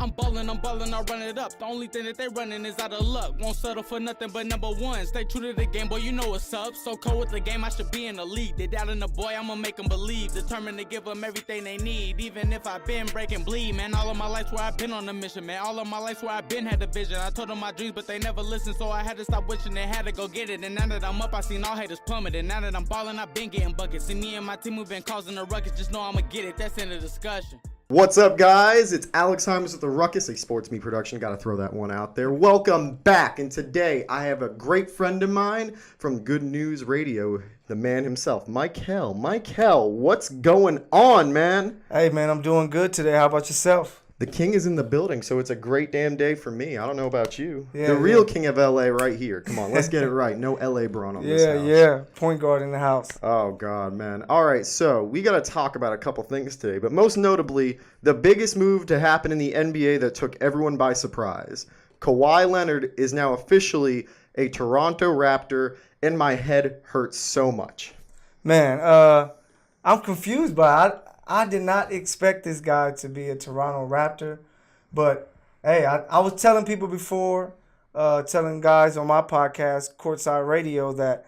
I'm ballin', I'll run it up. The only thing that they running is out of luck. Won't settle for nothing but number one. Stay true to the game, boy, you know what's up. So cold with the game, I should be in the league. They doubting the boy, I'ma make them believe. Determined to give them everything they need. Even if I've been breaking bleed, man. All of my life's where I've been on a mission, man. All of my life's where I've been had a vision. I told them my dreams, but they never listened. So I had to stop wishing they had to go get it. And now that I'm up, I seen all haters plummet. And now that I'm ballin', I've been getting buckets. See me and my team, we've been causing a ruckus. Just know I'ma get it. That's the end of the discussion. What's up, guys? It's Alex Hymas with the Ruckus, a SportsMe production. Got to throw that one out there. Welcome back. And today I have a great friend of mine from TheGoodNews Radio, the man himself, Mykell. Mykell, what's going on, man? Hey, man, I'm doing good today. How about yourself? The king is in the building, so it's a great damn day for me. I don't know about you. The real king of L.A. right here. Come on, let's get it right. No L.A. Braun on this house. Yeah. Point guard in the house. Oh, God, man. All right, so we got to talk about a couple things today, but most notably, the biggest move to happen in the NBA that took everyone by surprise. Kawhi Leonard is now officially a Toronto Raptor, and my head hurts so much. Man, I'm confused by it. I did not expect this guy to be a Toronto Raptor, but hey, I was telling people before, telling guys on my podcast, Courtside Radio, that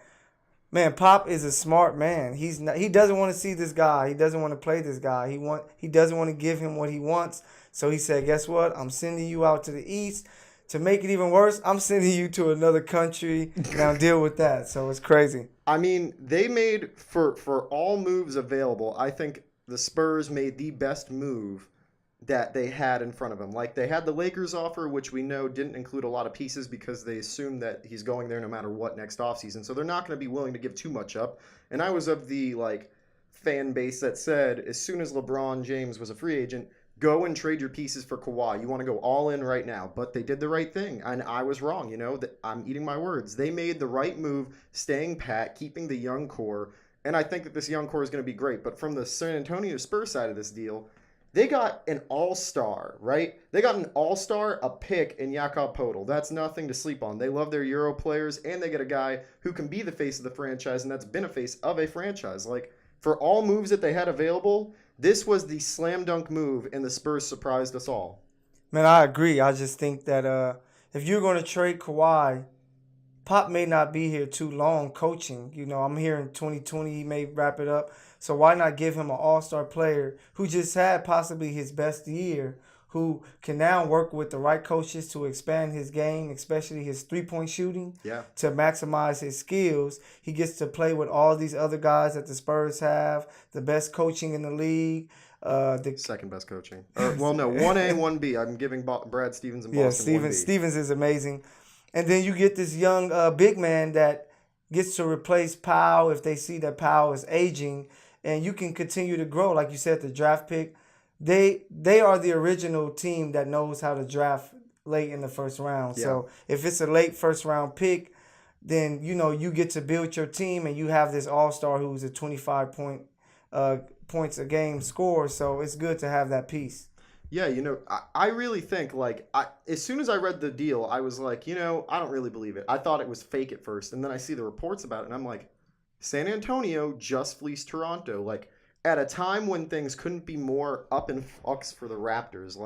man, Pop is a smart man. He doesn't want to see this guy. He doesn't want to play this guy. He doesn't want to give him what he wants. So he said, guess what? I'm sending you out to the East. To make it even worse, I'm sending you to another country. Now deal with that. So it's crazy. I mean, they made for all moves available, I think the Spurs made the best move that they had in front of them. Like, they had the Lakers offer, which we know didn't include a lot of pieces because they assumed that he's going there no matter what next offseason. So they're not going to be willing to give too much up. And I was of the, fan base that said, as soon as LeBron James was a free agent, go and trade your pieces for Kawhi. You want to go all in right now. But they did the right thing. And I was wrong, I'm eating my words. They made the right move, staying pat, keeping the young core. And I think that this young core is going to be great. But from the San Antonio Spurs side of this deal, they got an all-star, right? They got an all-star, a pick, in Jakob Poeltl. That's nothing to sleep on. They love their Euro players, and they get a guy who can be the face of the franchise, and that's been a face of a franchise. For all moves that they had available, this was the slam dunk move, and the Spurs surprised us all. Man, I agree. I just think that if you're going to trade Kawhi, Pop may not be here too long coaching. I'm here in 2020. He may wrap it up. So why not give him an all-star player who just had possibly his best year, who can now work with the right coaches to expand his game, especially his three-point shooting, to maximize his skills. He gets to play with all these other guys that the Spurs have, the best coaching in the league. The second best coaching. 1A, 1B. I'm giving Brad Stevens and Boston 1B. Stevens is amazing. And then you get this young big man that gets to replace Powell if they see that Powell is aging, and you can continue to grow. Like you said, the draft pick, they are the original team that knows how to draft late in the first round. Yeah. So if it's a late first round pick, then you get to build your team, and you have this all-star who's a 25 points a game scorer. So it's good to have that piece. Yeah, I really think, as soon as I read the deal, I was like, I don't really believe it. I thought it was fake at first, and then I see the reports about it, and I'm like, San Antonio just fleeced Toronto. At a time when things couldn't be more up in flux for the Raptors.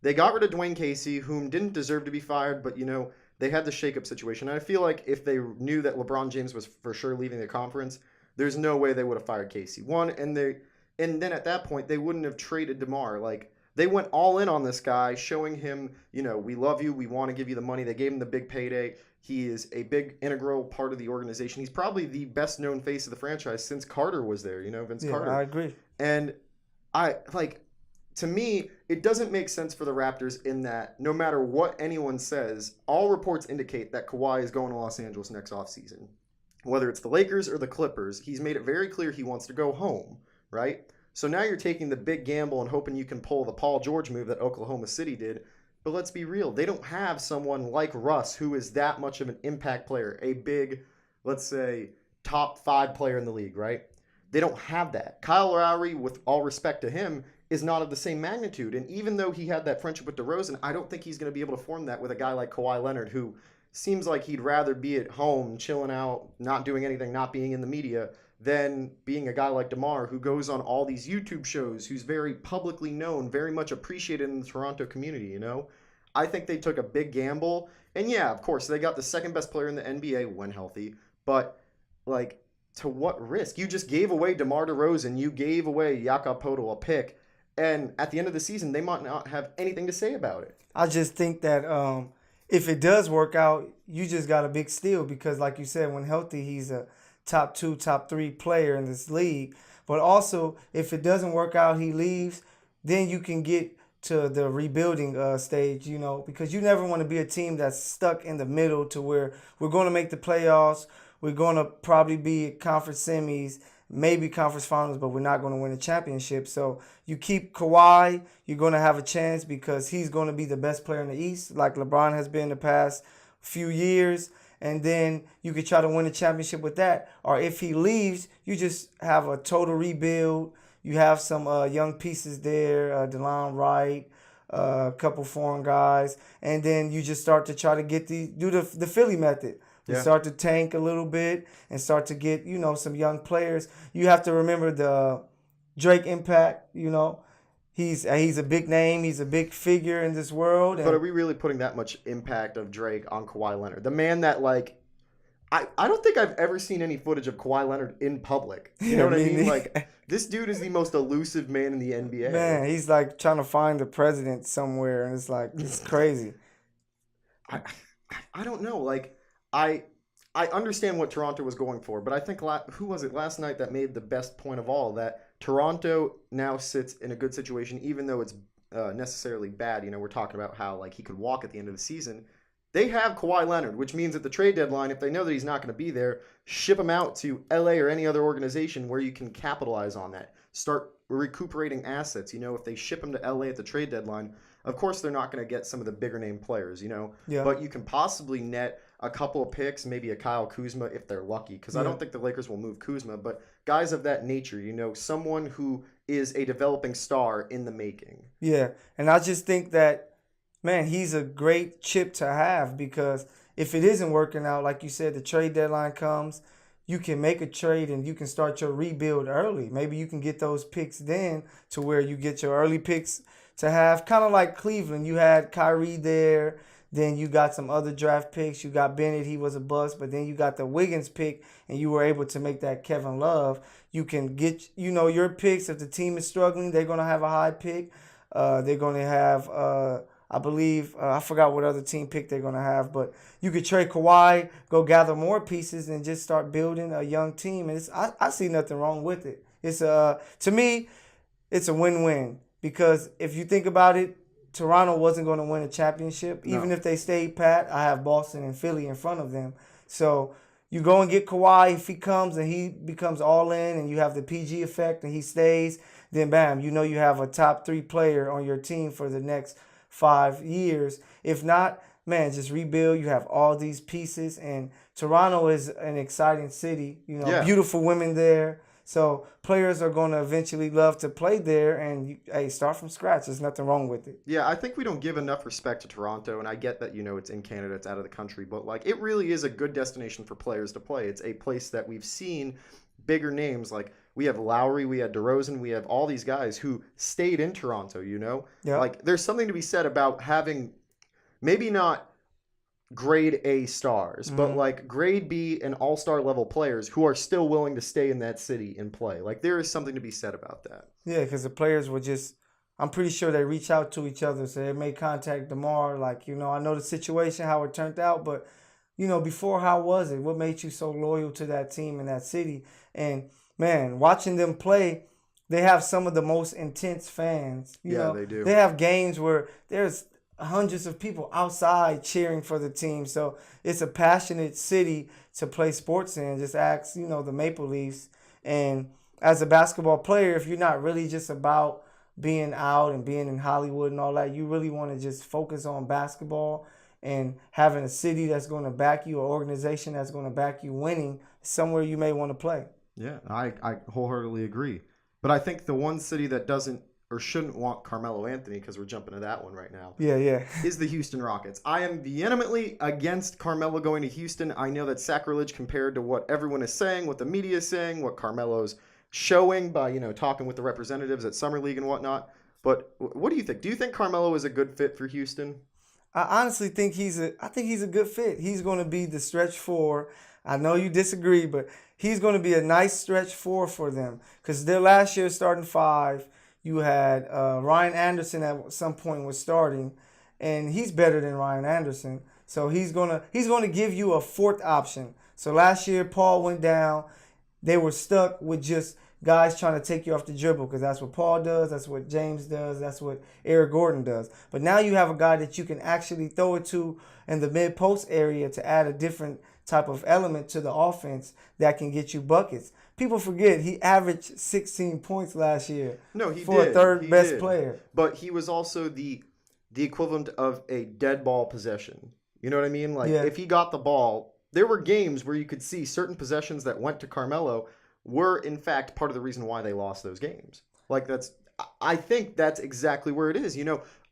They got rid of Dwayne Casey, whom didn't deserve to be fired, but, they had the shakeup situation. And I feel like if they knew that LeBron James was for sure leaving the conference, there's no way they would have fired Casey. And then at that point, they wouldn't have traded DeMar. They went all in on this guy, showing him, we love you. We want to give you the money. They gave him the big payday. He is a big integral part of the organization. He's probably the best known face of the franchise since Carter was there, Vince Carter. I agree. And to me, it doesn't make sense for the Raptors in that no matter what anyone says, all reports indicate that Kawhi is going to Los Angeles next offseason. Whether it's the Lakers or the Clippers, he's made it very clear he wants to go home, right? So now you're taking the big gamble and hoping you can pull the Paul George move that Oklahoma City did. But let's be real. They don't have someone like Russ who is that much of an impact player, a big, let's say, top 5 player in the league, right? They don't have that. Kyle Lowry, with all respect to him, is not of the same magnitude. And even though he had that friendship with DeRozan, I don't think he's going to be able to form that with a guy like Kawhi Leonard, who seems like he'd rather be at home, chilling out, not doing anything, not being in the media, than being a guy like DeMar who goes on all these YouTube shows, who's very publicly known, very much appreciated in the Toronto community, you know? I think they took a big gamble. And yeah, of course, they got the second best player in the NBA when healthy. But, like, to what risk? You just gave away DeMar DeRozan. You gave away Jakob Poeltl a pick. And at the end of the season, they might not have anything to say about it. I just think that if it does work out, you just got a big steal because, like you said, when healthy, he's a top 2, top 3 player in this league. But also, if it doesn't work out, he leaves, then you can get to the rebuilding stage, you know, because you never want to be a team that's stuck in the middle to where we're going to make the playoffs, we're going to probably be conference semis, maybe conference finals, but we're not going to win a championship. So you keep Kawhi, you're going to have a chance because he's going to be the best player in the East, like LeBron has been the past few years. And then you could try to win a championship with that. Or if he leaves, you just have a total rebuild. You have some young pieces there, DeLon Wright, a couple foreign guys. And then you just start to try to do the Philly method. You start to tank a little bit and start to get, you know, some young players. You have to remember the Drake impact, you know. He's a big name. He's a big figure in this world. But are we really putting that much impact of Drake on Kawhi Leonard? The man that, like, I don't think I've ever seen any footage of Kawhi Leonard in public. You know what I mean? Like, this dude is the most elusive man in the NBA. Man, he's like trying to find the president somewhere, and it's like, it's crazy. I don't know. Like, I understand what Toronto was going for, but I think, who was it last night that made the best point of all, that Toronto now sits in a good situation, even though it's necessarily bad. You know, we're talking about how, like, he could walk at the end of the season. They have Kawhi Leonard, which means at the trade deadline, if they know that he's not going to be there, ship him out to LA or any other organization where you can capitalize on that. Start recuperating assets. You know, if they ship him to LA at the trade deadline, of course they're not going to get some of the bigger name players, you know. Yeah. But you can possibly net a couple of picks, maybe a Kyle Kuzma if they're lucky, because I don't think the Lakers will move Kuzma, but guys of that nature, you know, someone who is a developing star in the making. Yeah, and I just think that, man, he's a great chip to have because if it isn't working out, like you said, the trade deadline comes, you can make a trade and you can start your rebuild early. Maybe you can get those picks then to where you get your early picks to have, kind of like Cleveland. You had Kyrie there. Then you got some other draft picks. You got Bennett, he was a bust. But then you got the Wiggins pick, and you were able to make that Kevin Love. You can get, you know, your picks. If the team is struggling, they're going to have a high pick. They're going to have, I believe, I forgot what other team pick they're going to have. But you could trade Kawhi, go gather more pieces, and just start building a young team. And I see nothing wrong with it. It's to me, it's a win-win. Because if you think about it, Toronto wasn't going to win a championship. Even if they stayed pat, I have Boston and Philly in front of them. So you go and get Kawhi. If he comes and he becomes all in and you have the PG effect and he stays, then bam, you know you have a top 3 player on your team for the next 5 years. If not, man, just rebuild. You have all these pieces. And Toronto is an exciting city. You know, beautiful women there. So players are going to eventually love to play there, and start from scratch. There's nothing wrong with it. Yeah, I think we don't give enough respect to Toronto, and I get that, you know, it's in Canada, it's out of the country, but, like, it really is a good destination for players to play. It's a place that we've seen bigger names, like we have Lowry, we had DeRozan, we have all these guys who stayed in Toronto, you know? Yeah. Like, there's something to be said about having maybe not grade A stars, but like grade B and all-star level players who are still willing to stay in that city and play. Like, there is something to be said about that. Yeah, because the players were just, I'm pretty sure they reach out to each other. So they made contact DeMar. Like, you know, I know the situation, how it turned out, but, you know, before, how was it? What made you so loyal to that team and that city? And, man, watching them play, they have some of the most intense fans. You know, they do. They have games where there's hundreds of people outside cheering for the team. So it's a passionate city to play sports in. Just ask, you know, the Maple Leafs. And as a basketball player, if you're not really just about being out and being in Hollywood and all that, you really want to just focus on basketball and having a city that's going to back you, an organization that's going to back you winning, somewhere you may want to play. Yeah, I wholeheartedly agree. But I think the one city that doesn't, or shouldn't want Carmelo Anthony, because we're jumping to that one right now, Yeah. is the Houston Rockets. I am vehemently against Carmelo going to Houston. I know that's sacrilege compared to what everyone is saying, what the media is saying, what Carmelo's showing by, talking with the representatives at Summer League and whatnot. But what do you think? Do you think Carmelo is a good fit for Houston? I honestly think he's a good fit. He's going to be the stretch four. I know you disagree, but he's going to be a nice stretch four for them, because their last year starting five, you had Ryan Anderson at some point was starting, and he's better than Ryan Anderson. So he's gonna give you a fourth option. So last year Paul went down. They were stuck with just guys trying to take you off the dribble, because that's what Paul does, that's what James does, that's what Eric Gordon does. But now you have a guy that you can actually throw it to in the mid-post area to add a different type of element to the offense that can get you buckets. People forget he averaged 16 points last year. No, he for did. a third He best did. player. But he was also the equivalent of a dead ball possession. You know what I mean? Like, Yeah. if he got the ball, there were games where you could see certain possessions that went to Carmelo were, in fact, part of the reason why they lost those games. Like, I think that's exactly where it is.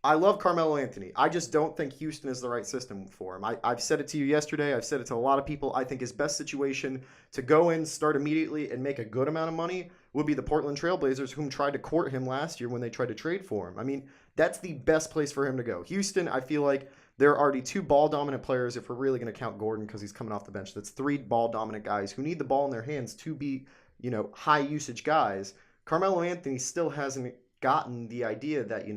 I love Carmelo Anthony. I just don't think Houston is the right system for him. I've said it to you yesterday. I've said it to a lot of people. I think his best situation to go in, start immediately, and make a good amount of money would be the Portland Trailblazers, whom tried to court him last year when they tried to trade for him. I mean, that's the best place for him to go. Houston, I feel like there are already two ball-dominant players, if we're really going to count Gordon because he's coming off the bench. That's three ball-dominant guys who need the ball in their hands to be, high-usage guys. Carmelo Anthony still hasn't gotten the idea that,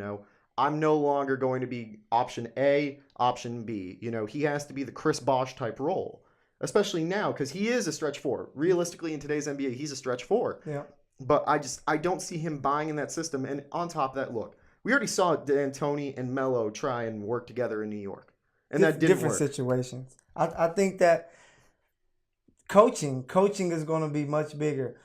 I'm no longer going to be option A, option B. He has to be the Chris Bosh type role, especially now because he is a stretch four. Realistically, in today's NBA, he's a stretch four. Yeah. But I don't see him buying in that system. And on top of that, look, we already saw D'Antoni and Melo try and work together in New York, and that didn't different work. situations. I think that coaching is going to be much bigger.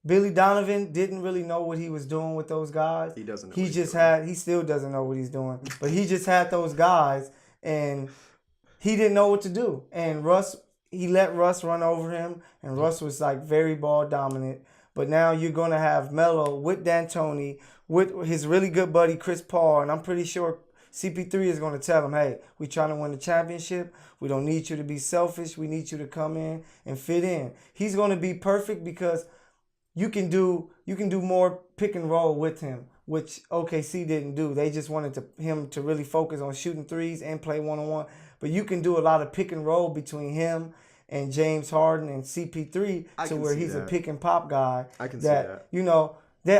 Billy Donovan didn't really know what he was doing with those guys. He doesn't know. He still doesn't know what he's doing. But he just had those guys, and he didn't know what to do. And he let Russ run over him, and Russ was like very ball dominant. But now you're going to have Melo with D'Antoni, with his really good buddy Chris Paul, and I'm pretty sure CP3 is going to tell him, hey, we're trying to win the championship. We don't need you to be selfish. We need you to come in and fit in. He's going to be perfect because you can do more pick and roll with him, which OKC didn't do. They just wanted him to really focus on shooting threes and play one-on-one. But you can do a lot of pick and roll between him and James Harden and CP3 to where he's a pick and pop guy. I can see that.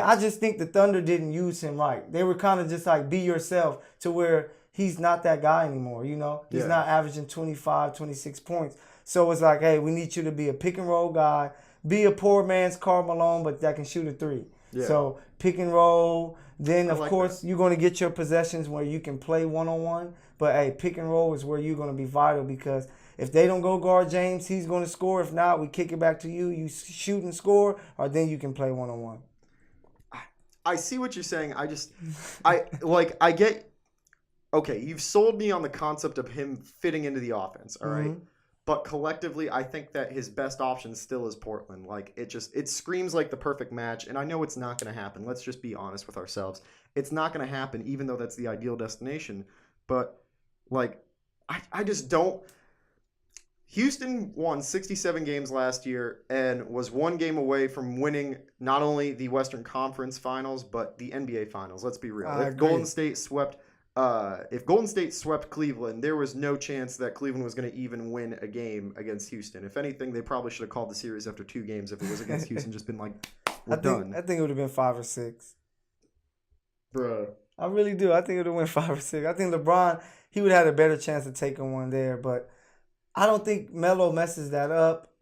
I just think the Thunder didn't use him right. They were kind of just like, be yourself, to where he's not that guy anymore, He's not averaging 25, 26 points. So it's like, hey, we need you to be a pick and roll guy. Be a poor man's Karl Malone, but that can shoot a three. Yeah. So pick and roll. Then, of course, you're going to get your possessions where you can play one-on-one. But, hey, pick and roll is where you're going to be vital, because if they don't go guard James, he's going to score. If not, we kick it back to you. You shoot and score, or then you can play one-on-one. I see what you're saying. I get, okay, you've sold me on the concept of him fitting into the offense, all right? But collectively, I think that his best option still is Portland. Like, it screams like the perfect match, and I know it's not going to happen. Let's just be honest with ourselves. It's not going to happen, even though that's the ideal destination. But, I just don't. Houston won 67 games last year and was one game away from winning not only the Western Conference Finals, but the NBA Finals. Let's be real. If Golden State swept Cleveland, there was no chance that Cleveland was going to even win a game against Houston. If anything, they probably should have called the series after 2 games if it was against Houston, just been like, we're done. I think it would have been 5 or 6. Bruh. I really do. I think it would have went 5 or 6. I think LeBron, he would have had a better chance of taking one there, but I don't think Melo messes that up.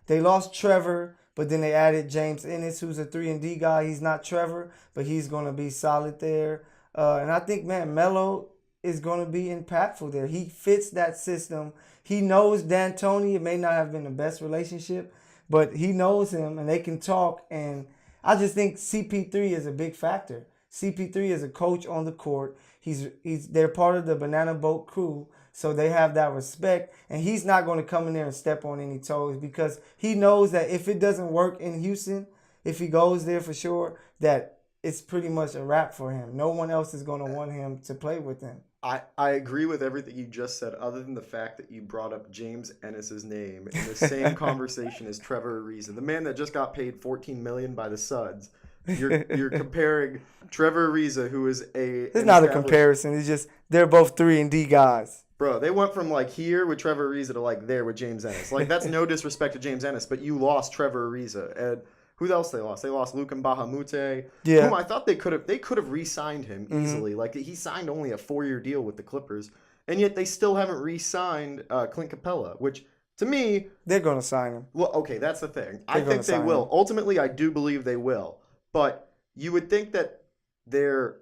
They lost Trevor, but then they added James Ennis, who's a 3-and-D guy. He's not Trevor, but he's going to be solid there. And I think, Melo is going to be impactful there. He fits that system. He knows D'Antoni. It may not have been the best relationship, but he knows him, and they can talk. And I just think CP3 is a big factor. CP3 is a coach on the court. They're part of the Banana Boat crew, so they have that respect. And he's not going to come in there and step on any toes, because he knows that if it doesn't work in Houston, if he goes there for sure, that it's pretty much a wrap for him. No one else is going to want him to play with him. I agree with everything you just said, other than the fact that you brought up James Ennis's name in the same conversation as Trevor Ariza, the man that just got paid $14 million by the Suds. You're comparing Trevor Ariza, who is It's not a comparison. It's just they're both 3-and-D guys. Bro, they went from like here with Trevor Ariza to like there with James Ennis. Like that's no disrespect to James Ennis, but you lost Trevor Ariza. And who else they lost? They lost Lukan Bahamute, whom I thought they could have re-signed him easily. Like he signed only a 4-year deal with the Clippers, and yet they still haven't re-signed Clint Capella, which to me they're going to sign him. Well, okay, that's the thing. I think they will. Ultimately, I do believe they will. But you would think that their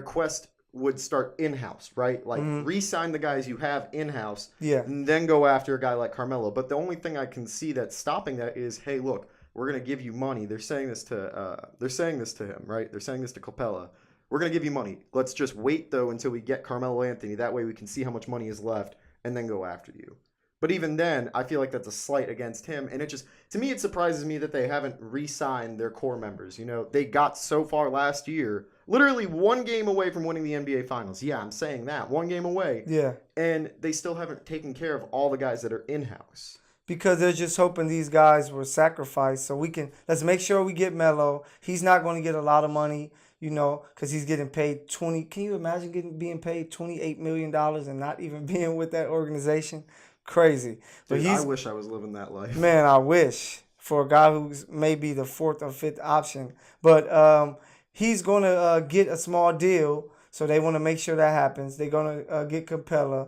quest would start in-house, right? Like re-sign the guys you have in-house, and then go after a guy like Carmelo. But the only thing I can see that's stopping that is, hey, look, we're gonna give you money. They're saying this to him, right? They're saying this to Capella. We're gonna give you money. Let's just wait though until we get Carmelo Anthony. That way we can see how much money is left and then go after you. But even then, I feel like that's a slight against him. And to me, it surprises me that they haven't re-signed their core members. You know, they got so far last year, literally one game away from winning the NBA Finals. Yeah, I'm saying that. One game away. Yeah. And they still haven't taken care of all the guys that are in-house. Because they're just hoping these guys were sacrificed. So let's make sure we get Melo. He's not going to get a lot of money, you know, because he's getting paid Can you imagine being paid $28 million and not even being with that organization? Crazy. Dude, I wish I was living that life. Man, I wish, for a guy who's maybe the 4th or 5th option. But he's going to get a small deal, so they want to make sure that happens. They're going to get Capella.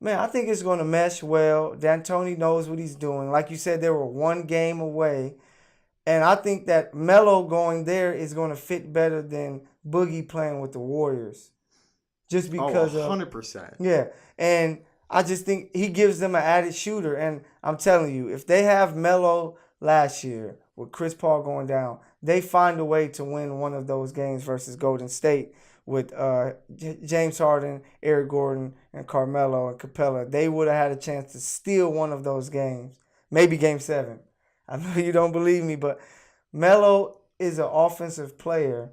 Man, I think it's going to mesh well. D'Antoni knows what he's doing. Like you said, they were one game away. And I think that Melo going there is going to fit better than Boogie playing with the Warriors. Just because 100%. Yeah, and I just think he gives them an added shooter. And I'm telling you, if they have Melo last year with Chris Paul going down, they find a way to win one of those games versus Golden State with James Harden, Eric Gordon, and Carmelo and Capella. They would have had a chance to steal one of those games, maybe Game 7. I know you don't believe me, but Melo is an offensive player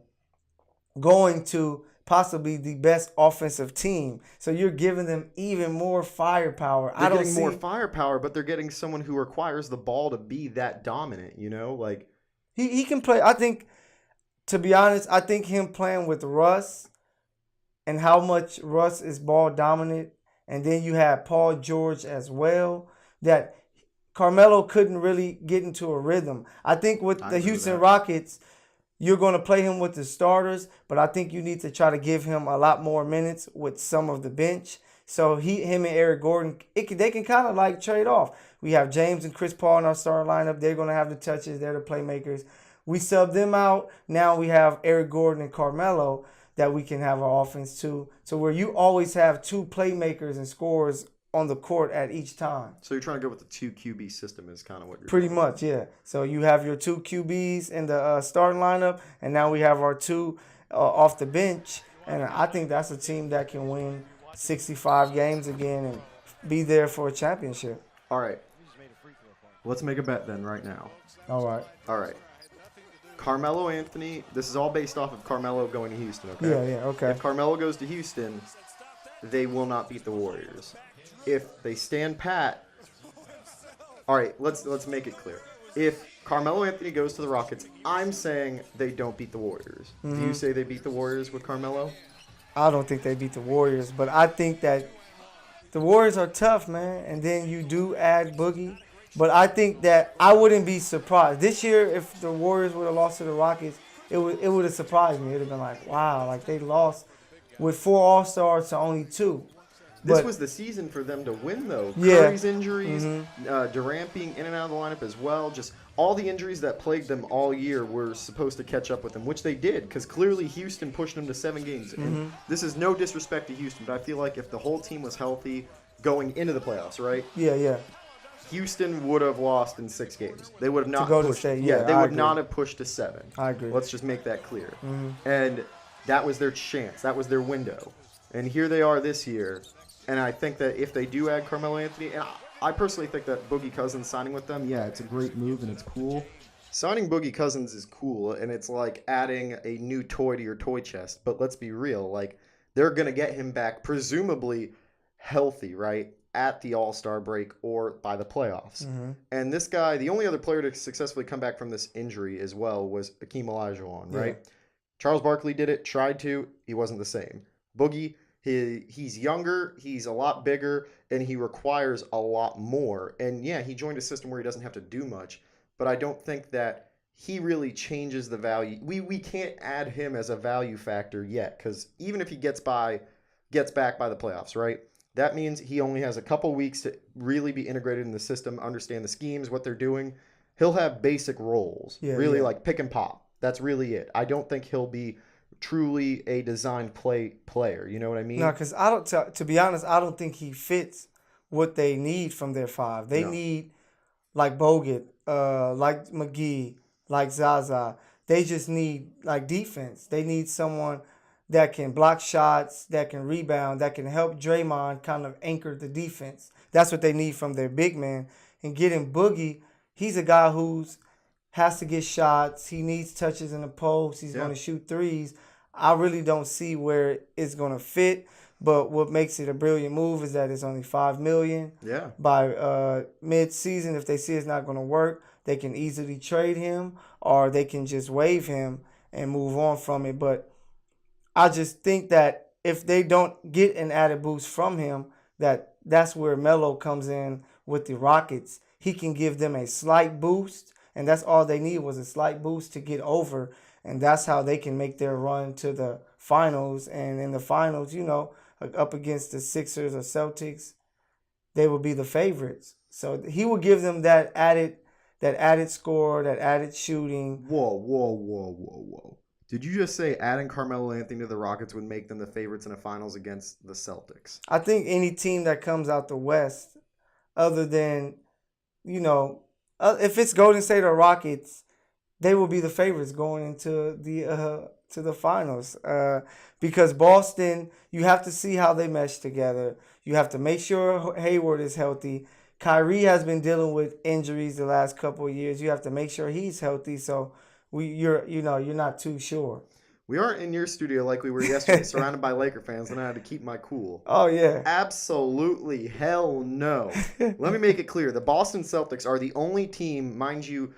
going to possibly the best offensive team. So you're giving them even more firepower. They're getting more firepower, but they're getting someone who requires the ball to be that dominant, you know? Like he can play. I think, to be honest, I think him playing with Russ and how much Russ is ball dominant, and then you have Paul George as well, that Carmelo couldn't really get into a rhythm. I think with the Houston Rockets, you're going to play him with the starters, but I think you need to try to give him a lot more minutes with some of the bench. So him and Eric Gordon, they can kind of like trade off. We have James and Chris Paul in our starting lineup. They're going to have the touches. They're the playmakers. We sub them out. Now we have Eric Gordon and Carmelo that we can have our offense too. So where you always have 2 playmakers and scorers on the court at each time. So you're trying to go with the 2 QB system is kind of what you're pretty much, yeah. So you have your 2 QBs in the starting lineup, and now we have our 2 off the bench. And I think that's a team that can win 65 games again and be there for a championship. All right. Let's make a bet then right now. All right. Carmelo Anthony, this is all based off of Carmelo going to Houston, okay? Yeah, okay. If Carmelo goes to Houston, they will not beat the Warriors. If they stand pat, all right, let's make it clear. If Carmelo Anthony goes to the Rockets, I'm saying they don't beat the Warriors. Mm-hmm. Do you say they beat the Warriors with Carmelo? I don't think they beat the Warriors, but I think that the Warriors are tough, man. And then you do add Boogie. But I think that I wouldn't be surprised. This year, if the Warriors would have lost to the Rockets, it would have surprised me. It would have been like, wow, like they lost with 4 All-Stars to only 2. This was the season for them to win, though. Curry's injuries, Durant being in and out of the lineup as well. Just all the injuries that plagued them all year were supposed to catch up with them, which they did, because clearly Houston pushed them to 7 games. And this is no disrespect to Houston, but I feel like if the whole team was healthy going into the playoffs, right? Yeah. Houston would have lost in 6 games. They would have not pushed. They would not have pushed to 7. I agree. Let's just make that clear. And that was their chance. That was their window. And here they are this year. And I think that if they do add Carmelo Anthony, and I personally think that Boogie Cousins signing with them, yeah, it's a great move and it's cool. Signing Boogie Cousins is cool, and it's like adding a new toy to your toy chest. But let's be real, like they're gonna get him back, presumably healthy, right, at the All-Star break or by the playoffs. Mm-hmm. And this guy, the only other player to successfully come back from this injury as well was Akeem Olajuwon, right? Yeah. Charles Barkley did it, tried to, he wasn't the same. Boogie, he's younger, he's a lot bigger, and he requires a lot more. And yeah, he joined a system where he doesn't have to do much, but I don't think that he really changes the value. We can't add him as a value factor yet, because even if he gets back by the playoffs, right? That means he only has a couple weeks to really be integrated in the system, understand the schemes, what they're doing. He'll have basic roles, like pick and pop. That's really it. I don't think he'll be truly a designed player. You know what I mean? No, because I don't. To be honest, I don't think he fits what they need from their five. They need like Bogut, like McGee, like Zaza. They just need like defense. They need someone that can block shots, that can rebound, that can help Draymond kind of anchor the defense. That's what they need from their big man. And getting Boogie, he's a guy who's has to get shots. He needs touches in the post. He's going to shoot threes. I really don't see where it's going to fit. But what makes it a brilliant move is that it's only $5 million. Yeah. By mid-season, if they see it's not going to work, they can easily trade him or they can just waive him and move on from it. But I just think that if they don't get an added boost from him, that's where Melo comes in with the Rockets. He can give them a slight boost, and that's all they need was a slight boost to get over, and that's how they can make their run to the finals. And in the finals, up against the Sixers or Celtics, they will be the favorites. So he will give them that added score, that added shooting. Whoa. Did you just say adding Carmelo Anthony to the Rockets would make them the favorites in the finals against the Celtics? I think any team that comes out the West, other than, if it's Golden State or Rockets, they will be the favorites going into the finals. Because Boston, you have to see how they mesh together. You have to make sure Hayward is healthy. Kyrie has been dealing with injuries the last couple of years. You have to make sure he's healthy. So you're not too sure. We aren't in your studio like we were yesterday, surrounded by Laker fans, and I had to keep my cool. Oh, yeah. Absolutely hell no. Let me make it clear. The Boston Celtics are the only team, mind you,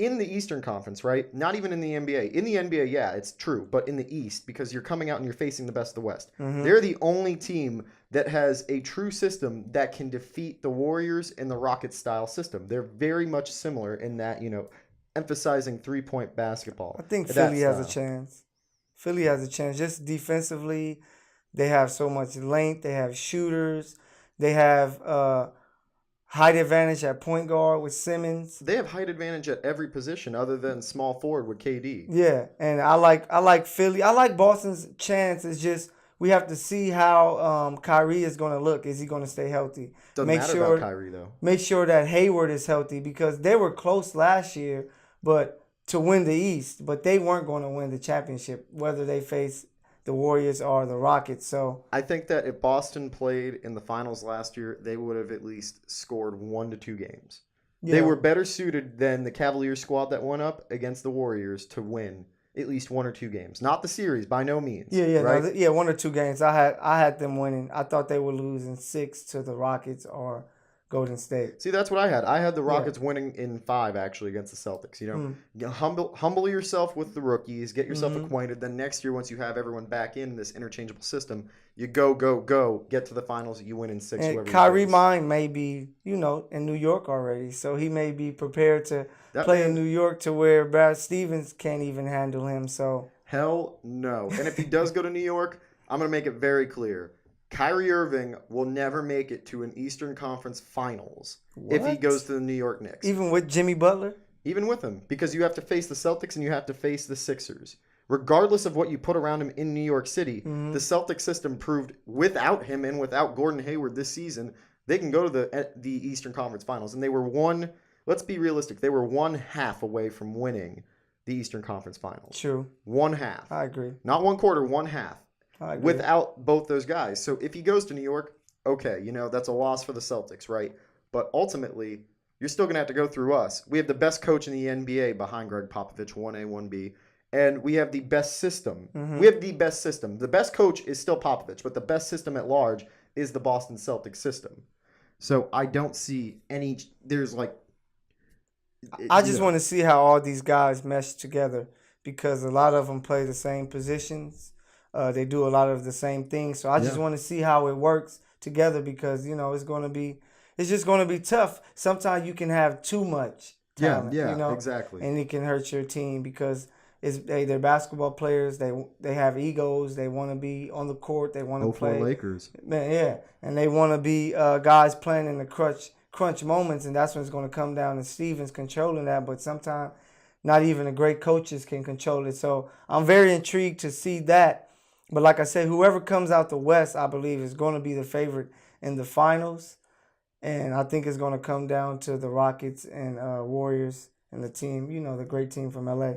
in the Eastern Conference, right? Not even in the NBA. In the NBA, yeah, it's true, but in the East, because you're coming out and you're facing the best of the West. Mm-hmm. They're the only team that has a true system that can defeat the Warriors in the Rockets-style system. They're very much similar in that, emphasizing three-point basketball. I think Philly has a chance. Philly has a chance. Just defensively, they have so much length. They have shooters. They have height advantage at point guard with Simmons. They have height advantage at every position other than small forward with KD. Yeah, and I like Philly. I like Boston's chance. It's just we have to see how Kyrie is going to look. Is he going to stay healthy? Doesn't matter about Kyrie, though. Make sure that Hayward is healthy because they were close last year, but to win the East, but they weren't going to win the championship, whether they face the Warriors or the Rockets. So I think that if Boston played in the finals last year, they would have at least scored 1 to 2 games. Yeah. They were better suited than the Cavaliers squad that went up against the Warriors to win at least 1 or 2 games. Not the series, by no means. Yeah, right? 1 or 2 games. I had them winning. I thought they were losing 6 to the Rockets or Golden State. See, that's what I had. I had the Rockets winning in 5, actually, against the Celtics. Humble yourself with the rookies, get yourself acquainted. Then next year, once you have everyone back in this interchangeable system, you go, get to the finals, you win in 6. And Kyrie Mine may be, in New York already. So he may be prepared to play in New York to where Brad Stevens can't even handle him. So hell no. And if he does go to New York, I'm going to make it very clear. Kyrie Irving will never make it to an Eastern Conference Finals if he goes to the New York Knicks. Even with Jimmy Butler? Even with him, because you have to face the Celtics and you have to face the Sixers. Regardless of what you put around him in New York City, the Celtic system proved without him and without Gordon Hayward this season, they can go to the Eastern Conference Finals. And they were let's be realistic, they were 1/2 away from winning the Eastern Conference Finals. True. 1/2. I agree. Not 1/4, 1/2. Without both those guys. So if he goes to New York, okay, that's a loss for the Celtics, right? But ultimately, you're still going to have to go through us. We have the best coach in the NBA behind Greg Popovich, 1A, 1B. And we have the best system. Mm-hmm. We have the best system. The best coach is still Popovich, but the best system at large is the Boston Celtics system. So I don't see any. There's like. I just want to see how all these guys mesh together because a lot of them play the same positions. They do a lot of the same things. So I just want to see how it works together because it's just going to be tough. Sometimes you can have too much talent. Exactly. And it can hurt your team because. They're basketball players. They have egos. They want to be on the court. They want to play. Lakers. Man, yeah, and they want to be guys playing in the crunch moments, and that's when it's going to come down to Stevens controlling that. But sometimes not even the great coaches can control it. So I'm very intrigued to see that. But like I said, whoever comes out the West, I believe, is going to be the favorite in the finals. And I think it's going to come down to the Rockets and Warriors. And the team, the great team from LA.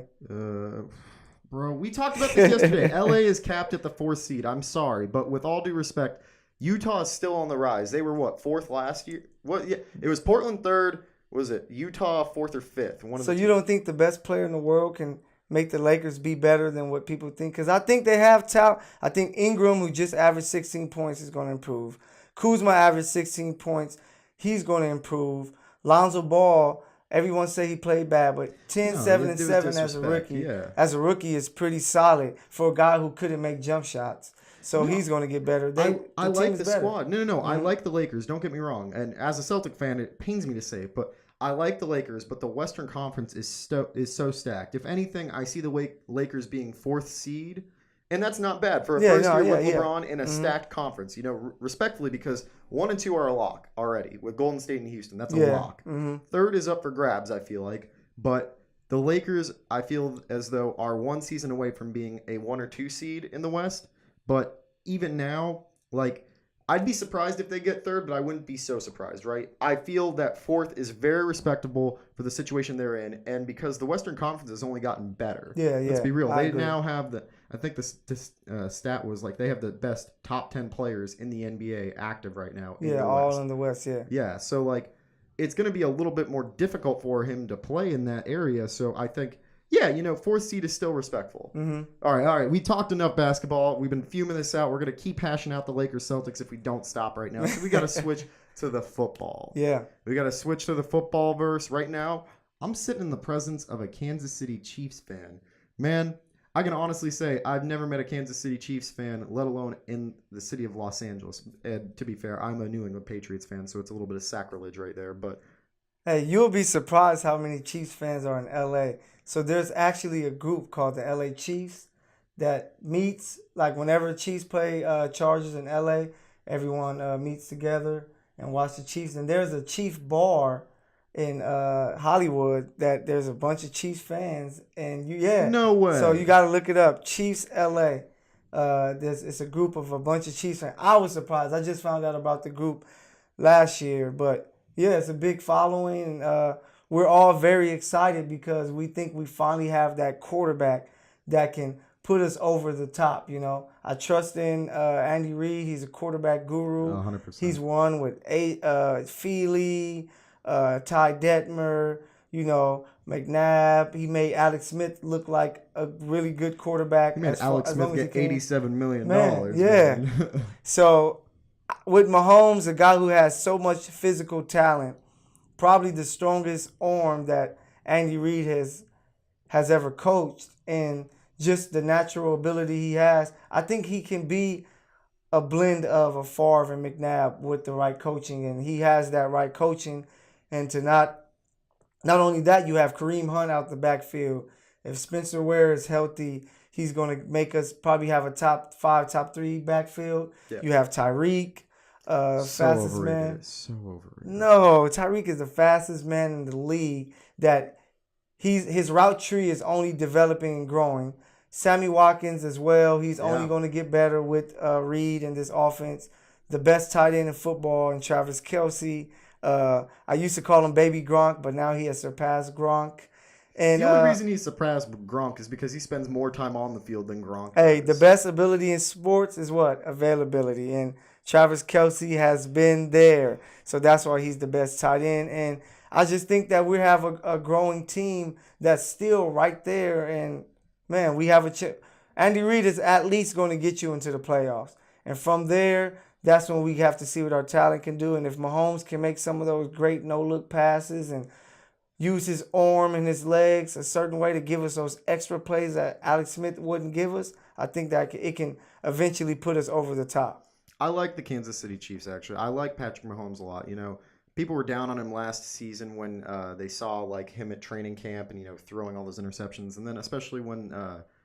Bro, we talked about this yesterday. LA is capped at the 4th seed. I'm sorry, but with all due respect, Utah is still on the rise. They were 4th last year? What? Yeah, it was Portland 3rd. Was it Utah 4th or 5th? So you don't think the best player in the world can make the Lakers be better than what people think? Because I think they have talent. I think Ingram, who just averaged 16 points, is going to improve. Kuzma averaged 16 points. He's going to improve. Lonzo Ball. Everyone say he played bad, but 10, 7, and 7 as a rookie. Yeah. As a rookie is pretty solid for a guy who couldn't make jump shots. So he's going to get better. I like the better. squad. No. Mm-hmm. I like the Lakers. Don't get me wrong. And as a Celtic fan, it pains me to say it, but I like the Lakers. But the Western Conference is so stacked. If anything, I see the Lakers being 4th seed. And that's not bad for a first year with LeBron in a stacked conference. Respectfully, because 1 and 2 are a lock already with Golden State and Houston. That's a lock. Mm-hmm. 3rd is up for grabs, I feel like. But the Lakers, I feel as though, are 1 season away from being a 1 or 2 seed in the West. But even now, I'd be surprised if they get 3rd, but I wouldn't be so surprised, right? I feel that 4th is very respectable for the situation they're in, and because the Western Conference has only gotten better. Yeah. Let's be real. They agree. now have I think this stat was they have the best top 10 players in the NBA active right now. In the West. In the West, yeah. Yeah, so it's going to be a little bit more difficult for him to play in that area. So I think, 4th seed is still respectful. Mm-hmm. All right. We talked enough basketball. We've been fuming this out. We're going to keep hashing out the Lakers Celtics if we don't stop right now. So we got to switch to the football. Yeah. We got to switch to the football verse right now. I'm sitting in the presence of a Kansas City Chiefs fan. Man, I can honestly say I've never met a Kansas City Chiefs fan, let alone in the city of Los Angeles. And to be fair, I'm a New England Patriots fan, so it's a little bit of sacrilege right there. But hey, you'll be surprised how many Chiefs fans are in LA. So there's actually a group called the LA Chiefs that meets, whenever Chiefs play Chargers in LA, everyone meets together and watch the Chiefs. And there's a Chief bar in Hollywood that there's a bunch of Chiefs fans. And no way. So you got to look it up. Chiefs LA. It's a group of a bunch of Chiefs fans. I was surprised. I just found out about the group last year. But, it's a big following. And we're all very excited because we think we finally have that quarterback that can put us over the top, I trust in Andy Reid. He's a quarterback guru. 100%. He's won with Feely, Ty Detmer, McNabb. He made Alex Smith look like a really good quarterback. He made Alex Smith get $87 million. Yeah. So with Mahomes, a guy who has so much physical talent, probably the strongest arm that Andy Reid has ever coached, and just the natural ability he has, I think he can be a blend of a Favre and McNabb with the right coaching, and he has that right coaching. And to not only that, you have Kareem Hunt out the backfield. If Spencer Ware is healthy, he's going to make us probably have a top 5, top 3 backfield. Yeah. You have Tyreek. Fastest man. So overrated. No, Tyreek is the fastest man in the league. That his route tree is only developing and growing. Sammy Watkins as well. He's only going to get better with Reed in this offense. The best tight end in football, and Travis Kelce. I used to call him Baby Gronk, but now he has surpassed Gronk. And the only reason he surpassed Gronk is because he spends more time on the field than Gronk does. Hey, the best ability in sports is what? Availability. And Travis Kelce has been there. So that's why he's the best tight end. And I just think that we have a growing team that's still right there. And, man, we have a chip. Andy Reid is at least going to get you into the playoffs. And from there, that's when we have to see what our talent can do. And if Mahomes can make some of those great no-look passes and use his arm and his legs a certain way to give us those extra plays that Alex Smith wouldn't give us, I think that it can eventually put us over the top. I like the Kansas City Chiefs, actually. I like Patrick Mahomes a lot. You know, people were down on him last season when they saw like him at training camp and, you know, throwing all those interceptions. And then especially when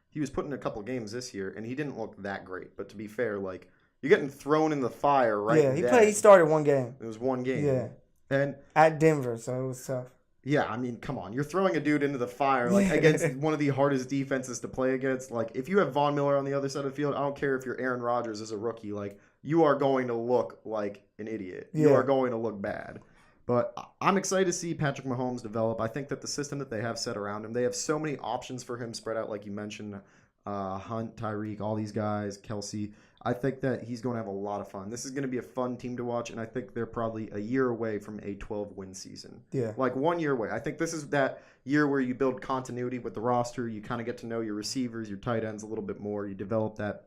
he was put in a couple games this year and he didn't look that great. But to be fair, like, you're getting thrown in the fire right Yeah, he started one game. It was one game. Yeah. And at Denver, so it was tough. Yeah, I mean, come on. You're throwing a dude into the fire like against one of the hardest defenses to play against. Like, if you have Von Miller on the other side of the field, I don't care if you're Aaron Rodgers as a rookie. Like, you are going to look like an idiot. Yeah. You are going to look bad. But I'm excited to see Patrick Mahomes develop. I think that the system that they have set around him, they have so many options for him spread out, like you mentioned, Hunt, Tyreek, all these guys, Kelsey. I think that he's going to have a lot of fun. This is going to be a fun team to watch, and I think they're probably a year away from a 12-win season. Yeah. Like 1 year away. I think this is that year where you build continuity with the roster. You kind of get to know your receivers, your tight ends a little bit more. You develop that,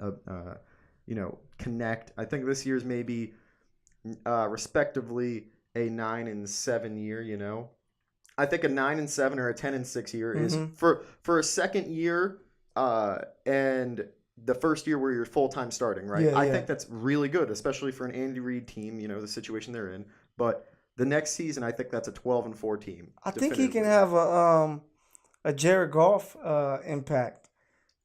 connect. I think this year's maybe respectively a 9-7 year, you know. I think a 9-7 or a 10-6 year is for a second year and the first year where you're full-time starting, right? Yeah, I think that's really good, especially for an Andy Reid team, you know, the situation they're in. But the next season, I think that's a 12-4 team. I think he can have a Jared Goff impact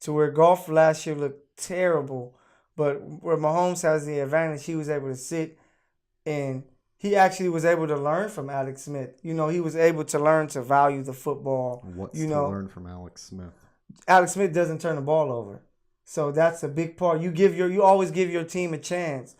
to where Goff last year looked terrible, but where Mahomes has the advantage, he was able to sit and he actually was able to learn from Alex Smith. You know, he was able to learn to value the football. What's to learn from Alex Smith? Alex Smith doesn't turn the ball over. So that's a big part. You always give your team a chance.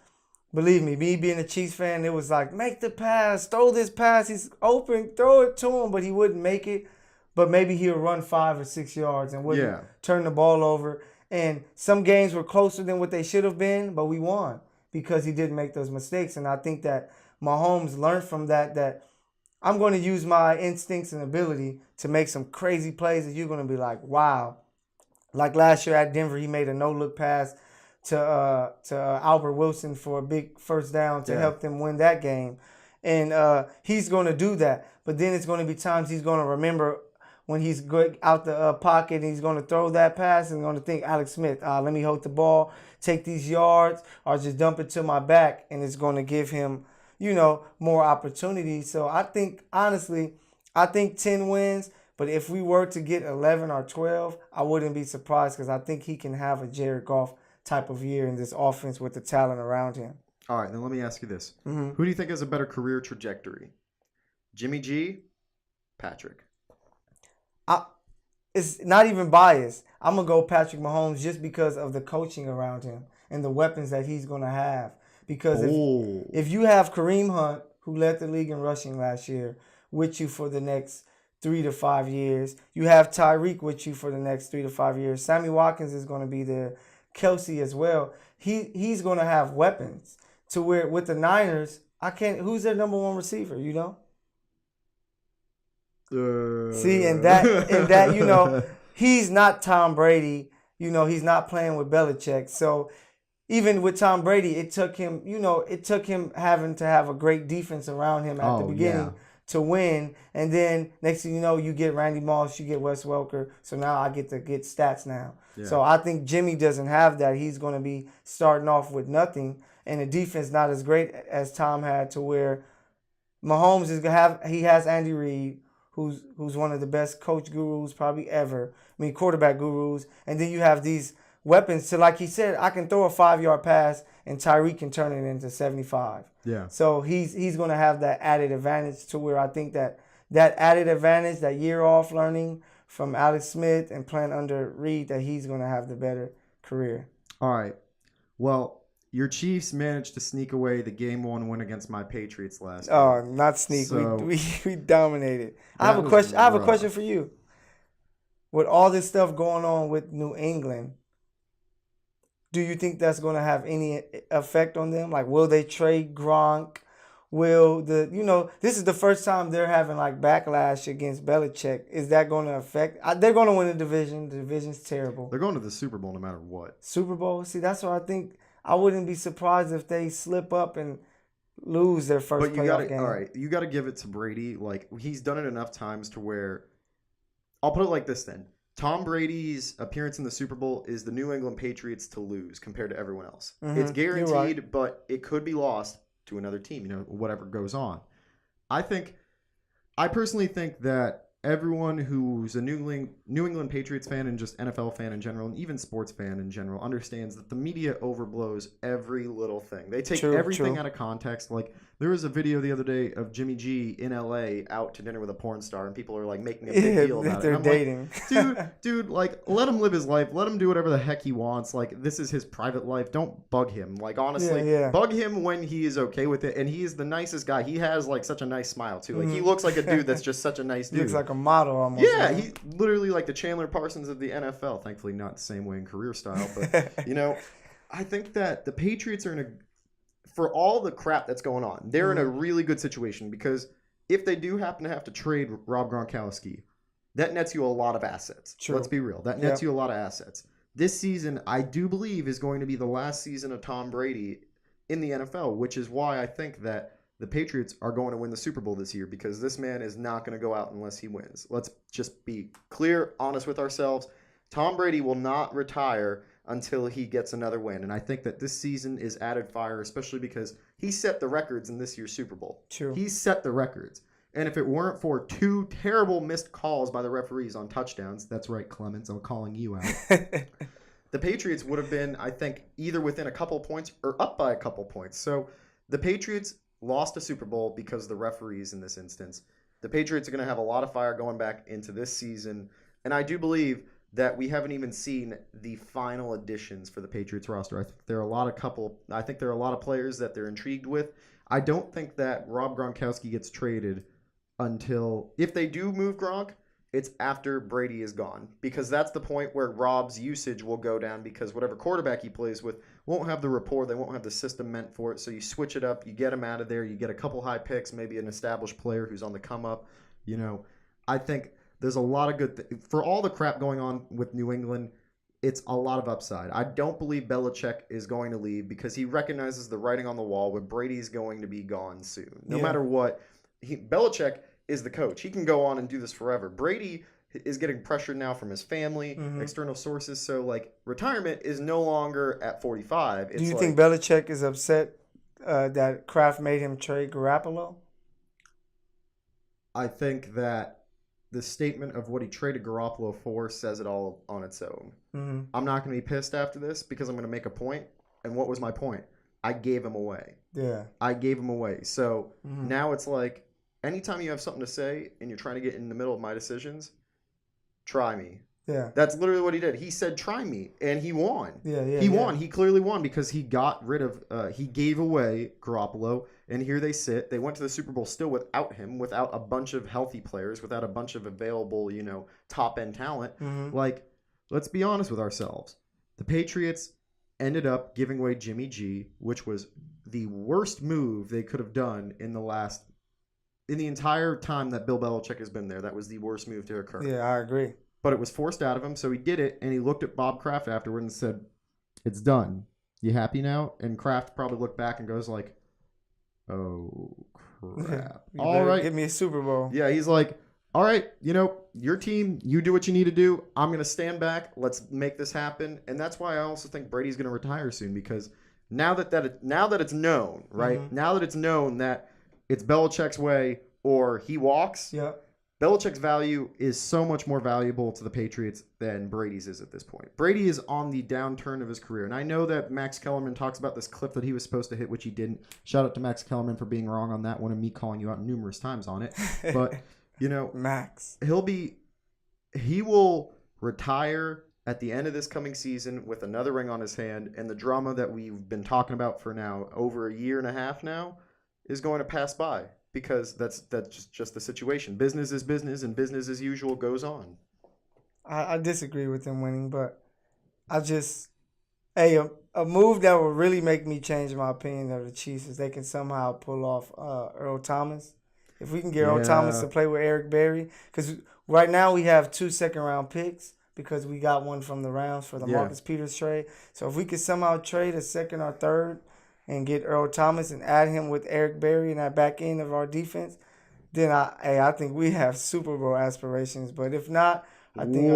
Believe me being a Chiefs fan, it was like, make the pass, throw this pass, he's open, throw it to him, but he wouldn't make it. But maybe he'll run 5 or 6 yards and wouldn't turn the ball over. And some games were closer than what they should have been, but we won because he didn't make those mistakes. And I think that Mahomes learned from that I'm going to use my instincts and ability to make some crazy plays that you're going to be like, wow. Like last year at Denver, he made a no-look pass to Albert Wilson for a big first down to help them win that game. And he's going to do that. But then it's going to be times he's going to remember when he's out the pocket and he's going to throw that pass and going to think, Alex Smith, let me hold the ball, take these yards, or just dump it to my back, and it's going to give him, you know, more opportunity. So I think, honestly, 10 wins. But if we were to get 11 or 12, I wouldn't be surprised because I think he can have a Jared Goff type of year in this offense with the talent around him. All right, then let me ask you this. Who do you think has a better career trajectory? Jimmy G, Patrick? It's not even biased. I'm going to go Patrick Mahomes just because of the coaching around him and the weapons that he's going to have. Because if you have Kareem Hunt, who led the league in rushing last year, with you for the next 3 to 5 years. You have Tyreek with you for the next 3 to 5 years. Sammy Watkins is going to be there. Kelsey as well. He's going to have weapons to where with the Niners, who's their number one receiver, you know? See, and that, you know, he's not Tom Brady. You know, he's not playing with Belichick. So even with Tom Brady, it took him having to have a great defense around him at the beginning to win. And then next thing you know, you get Randy Moss, you get Wes Welker. So now I get to get stats now. Yeah. So I think Jimmy doesn't have that. He's going to be starting off with nothing. And the defense not as great as Tom had, to where Mahomes has Andy Reid, who's one of the best coach gurus probably ever. I mean, quarterback gurus. And then you have these weapons to, like he said, I can throw a 5-yard pass and Tyreek can turn it into 75. Yeah. So he's going to have that added advantage, to where I think that added advantage, that year off learning from Alex Smith and playing under Reid, that he's going to have the better career. All right. Well, your Chiefs managed to sneak away the game 1 win against my Patriots last game. Oh, not sneak. So, we dominated. I have a question. I have a question for you. With all this stuff going on with New England, do you think that's going to have any effect on them? Like, will they trade Gronk, Will this is the first time they're having like backlash against Belichick. Is that going to affect? They're going to win the division. The division's terrible. They're going to the Super Bowl no matter what. Super Bowl. See, that's what I think. I wouldn't be surprised if they slip up and lose their first playoff game. All right, you got to give it to Brady. Like, he's done it enough times to where, I'll put it like this then. Tom Brady's appearance in the Super Bowl is the New England Patriots to lose compared to everyone else. Mm-hmm. It's guaranteed, right. But it could be lost to another team, whatever goes on. I personally think that everyone who's a New England Patriots fan and just NFL fan in general, and even sports fan in general, understands that the media overblows every little thing. They take everything out of context. Like, there was a video the other day of Jimmy G in LA out to dinner with a porn star, and people are like making a big deal about it. They're dating. Like, dude, like, let him live his life. Let him do whatever the heck he wants. Like, this is his private life. Don't bug him. Like, honestly, bug him when he is okay with it. And he is the nicest guy. He has like such a nice smile too. Like, he looks like a dude that's just such a nice dude. He looks like a model almost. Yeah, he's literally like the Chandler Parsons of the NFL. Thankfully, not the same way in career style, but I think that the Patriots are for all the crap that's going on, they're in a really good situation, because if they do happen to have to trade Rob Gronkowski, that nets you a lot of assets. True. Let's be real. That nets you a lot of assets. This season, I do believe, is going to be the last season of Tom Brady in the NFL, which is why I think that the Patriots are going to win the Super Bowl this year, because this man is not going to go out unless he wins. Let's just be clear, honest with ourselves. Tom Brady will not retire until he gets another win. And I think that this season is added fire, especially because he set the records in this year's Super Bowl. True. He set the records. And if it weren't for 2 terrible missed calls by the referees on touchdowns, that's right, Clemens, I'm calling you out. The Patriots would have been, I think, either within a couple points or up by a couple points. So the Patriots lost a Super Bowl because of the referees in this instance. The Patriots are going to have a lot of fire going back into this season. And I do believe that we haven't even seen the final additions for the Patriots roster. I think there are a lot of players that they're intrigued with. I don't think that Rob Gronkowski gets traded until, if they do move Gronk, it's after Brady is gone, because that's the point where Rob's usage will go down, because whatever quarterback he plays with won't have the rapport, they won't have the system meant for it. So you switch it up, you get him out of there, you get a couple high picks, maybe an established player who's on the come up. I think there's a lot of good for all the crap going on with New England. It's a lot of upside. I don't believe Belichick is going to leave, because he recognizes the writing on the wall where Brady's going to be gone soon. No matter what, Belichick is the coach. He can go on and do this forever. Brady is getting pressured now from his family, external sources. So, like, retirement is no longer at 45. Do you think Belichick is upset that Kraft made him trade Garoppolo? I think that the statement of what he traded Garoppolo for says it all on its own. I'm not going to be pissed after this, because I'm going to make a point. And what was my point? I gave him away. Yeah. I gave him away. So now it's like, anytime you have something to say and you're trying to get in the middle of my decisions, try me. Yeah. That's literally what he did. He said, try me. And he won. He won. He clearly won, because he got rid of, he gave away Garoppolo. And here they sit. They went to the Super Bowl still without him, without a bunch of healthy players, without a bunch of available, top-end talent. Like, let's be honest with ourselves. The Patriots ended up giving away Jimmy G, which was the worst move they could have done in the entire time that Bill Belichick has been there. That was the worst move to occur. Yeah, I agree. But it was forced out of him, so he did it, and he looked at Bob Kraft afterward and said, "It's done. You happy now?" And Kraft probably looked back and goes like, "Oh, crap. All right. Give me a Super Bowl." Yeah, he's like, "All right, your team, you do what you need to do. I'm going to stand back. Let's make this happen." And that's why I also think Brady's going to retire soon, because now that it's known, right? Now that it's known that it's Belichick's way or he walks. Yeah. Belichick's value is so much more valuable to the Patriots than Brady's is at this point. Brady is on the downturn of his career. And I know that Max Kellerman talks about this clip that he was supposed to hit, which he didn't. Shout out to Max Kellerman for being wrong on that one and me calling you out numerous times on it. But, Max. He will retire at the end of this coming season with another ring on his hand. And the drama that we've been talking about for now over a year and a half now is going to pass by, because that's just the situation. Business is business, and business as usual goes on. I disagree with him winning, but Hey, a move that would really make me change my opinion of the Chiefs is they can somehow pull off Earl Thomas. If we can get Earl Thomas to play with Eric Berry, because right now we have 2 second-round picks because we got one from the Rams for the Marcus Peters trade. So if we could somehow trade a second or third and get Earl Thomas and add him with Eric Berry in that back end of our defense, then I think we have Super Bowl aspirations. But if not, I think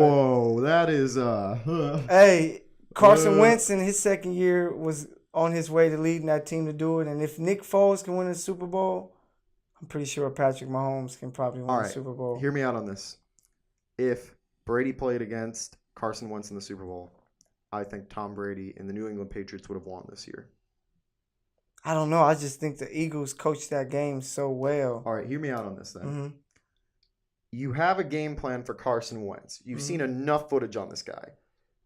that is hey, Carson Wentz in his second year was on his way to leading that team to do it. And if Nick Foles can win a Super Bowl, I'm pretty sure Patrick Mahomes can probably win the Super Bowl. Hear me out on this. If Brady played against Carson Wentz in the Super Bowl, I think Tom Brady and the New England Patriots would have won this year. I don't know. I just think the Eagles coached that game so well. All right, hear me out on this then. Mm-hmm. You have a game plan for Carson Wentz. You've seen enough footage on this guy.